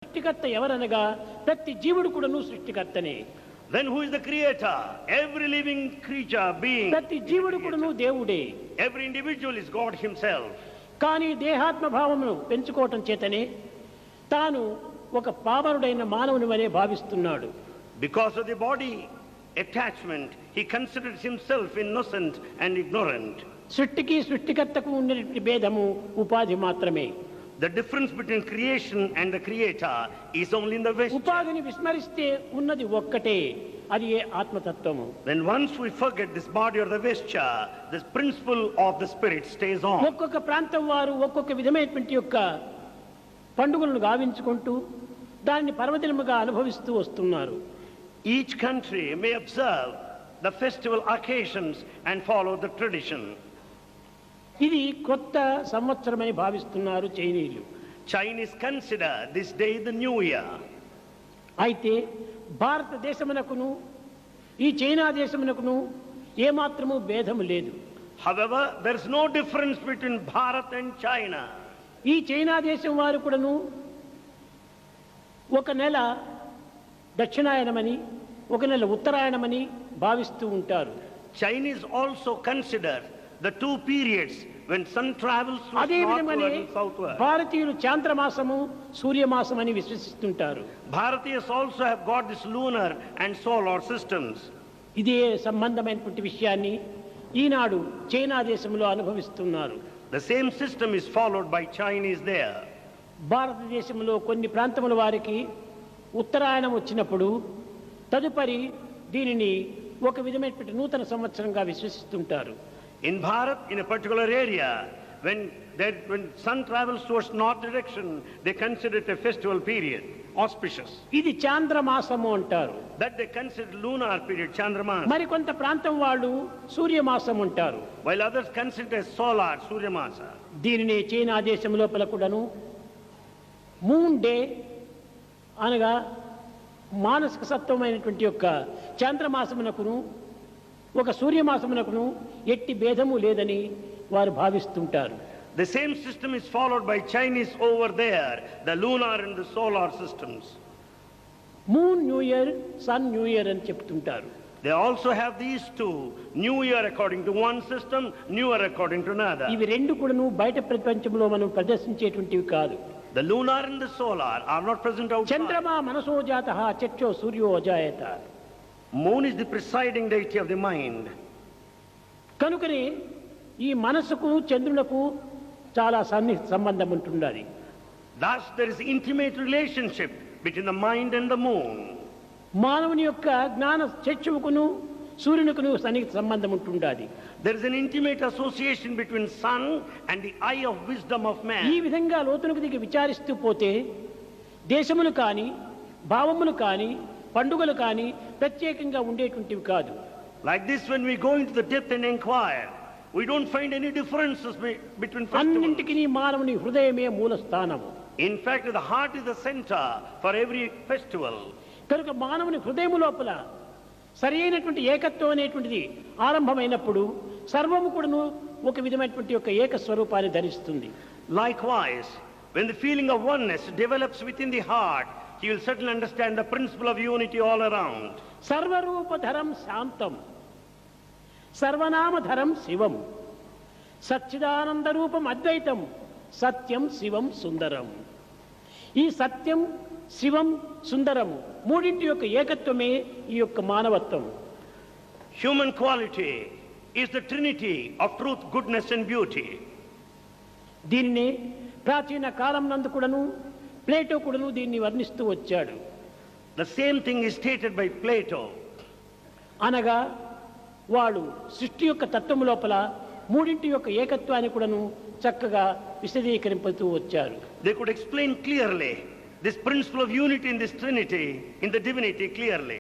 సృష్టికర్త ఎవరనగా ప్రతి జీవుడు కూడాను సృష్టికర్తనే. Then who is the creator? Every living creature, being. ప్రతి జీవుడు కూడాను దేవుడే. Every individual is God himself. కానీ దేహాత్మ భావమును పెంచుకోవటం చేతనే తాను ఒక పామరుడైన మానవుని వలె భావిస్తున్నాడు. Because of the body attachment, he considers himself innocent and ignorant. సృష్టికి సృష్టికర్తకు ఉన్నటువంటి భేదము ఉపాధి మాత్రమే. The difference between creation and the creator is only in the vesture. ఉపాధిని విస్మరిస్తే ఉన్నది ఒక్కటే, అది ఏ ఆత్మతత్వము. Then once we forget this body or the vesture, this principle of the spirit stays on. ఒక్కొక్క ప్రాంతం వారు ఒక్కొక్క విధమైనటువంటి యొక్క పండుగలను గావించుకుంటూ దాన్ని పర్వదినముగా అనుభవిస్తూ వస్తున్నారు. Each country may observe the festival occasions and follow the tradition. ఇది కొత్త సంవత్సరమని భావిస్తున్నారు చైనీయులు. Chinese consider this day the new year. అయితే భారతదేశమునకును ఈ చైనా దేశమునకును ఏమాత్రము భేదము లేదు. However, there is no difference between Bharat and China. ఈ చైనా దేశం వారు కూడాను ఒక నెల దక్షిణాయనమని ఒక నెల ఉత్తరాయణమని భావిస్తూ ఉంటారు. Chinese also consider the two periods when sun travels అదే northward విధంగానే and southward. భారతీయులు చాంద్రమాసము సూర్యమాసం అని విశ్వసిస్తుంటారు. Bharatiyas also have got this lunar and solar systems. ఇదే సంబంధమైనటువంటి విషయాన్ని ఈనాడు చైనా దేశంలో అనుభవిస్తున్నారు. The same system is followed by Chinese there. భారతదేశంలో కొన్ని ప్రాంతముల వారికి ఉత్తరాయణం వచ్చినప్పుడు తదుపరి దీనిని ఒక విధమైనటువంటి నూతన సంవత్సరంగా విశ్వసిస్తుంటారు. In Bharat, in a particular area, when sun travels towards north direction, they consider it a festival period, auspicious. ఇది చాంద్రమాసము అంటారు. That they consider lunar period, Chandramas. మరి కొంత ప్రాంతం వాళ్ళు సూర్యమాసం అంటారు. While others consider it as solar, Suryamasa. దీనిని China దేశం లోపల కూడాను మూన్ డే అనగా మానసిక సత్వమైనటువంటి యొక్క చంద్రమాసమునకును ఒక సూర్యమాసమునకును ఎట్టి భేదము లేదని వారు భావిస్తుంటారు. The same system is followed by Chinese over there, the lunar and the solar systems. Moon new year, sun new year అని చెప్తుంటారు. They also have these two, New Year according to one system, New Year according to another. ఇవి రెండు కూడాను బయట ప్రపంచంలో మనం ప్రదర్శించేటువంటివి కాదు. The lunar and the solar are not present outside. చంద్రమా మనసో జాతః చక్షో సూర్యో అజాయత. Moon is the presiding deity of the mind. కనుకనే ఈ మనసుకు చంద్రులకు చాలా సంబంధం ఉంటున్నది. Thus there is intimate relationship between the mind and the moon. మానవుని యొక్క జ్ఞాన చక్షువుకును సూర్యునికును సన్నిహిత సంబంధం ఉంటున్నది. There is an intimate association between sun and the eye of wisdom of man. ఈ విధంగా లోతునకు దిగి విచారిస్తూ పోతే దేశములు కానీ భావములు కానీ పండుగలు కానీ ప్రత్యేకంగా ఉండేటువంటివి కాదు. Like this, when we go into the depth and inquire, we don't find any differences between festivals. అన్నింటికి మానవుని హృదయమే మూల స్థానము. In fact, the heart is the center for every festival. కనుక మానవుని హృదయము లోపల సరి అయినటువంటి ఏకత్వం అనేటువంటిది ఆరంభమైనప్పుడు సర్వము కూడాను ఒక విధమైనటువంటి ఒక ఏక స్వరూపాన్ని ధరిస్తుంది. Likewise, when the feeling of oneness develops within the heart, he will certainly understand the principle of unity all around. సర్వరూపధరం శాంతం సర్వనామధరం శివం సచ్చిదానంద రూపం అద్వైతం సత్యం శివం సుందరం. ఈ సత్యం శివం సుందరం మూడింటి యొక్క ఏకత్వమే ఈ యొక్క మానవత్వం. Human quality is the trinity of truth, goodness and beauty. దీనిని ప్రాచీన కాలం నందు కూడాను ప్లేటో కూడాను దీన్ని వర్ణిస్తూ వచ్చాడు. The same thing is stated by Plato. అనగా వాడు సృష్టి యొక్క తత్వము లోపల మూడింటి యొక్క ఏకత్వాన్ని కూడాను చక్కగా విశదీకరింపుతూ వచ్చారు. They could explain clearly this principle of unity in this trinity, in the divinity clearly.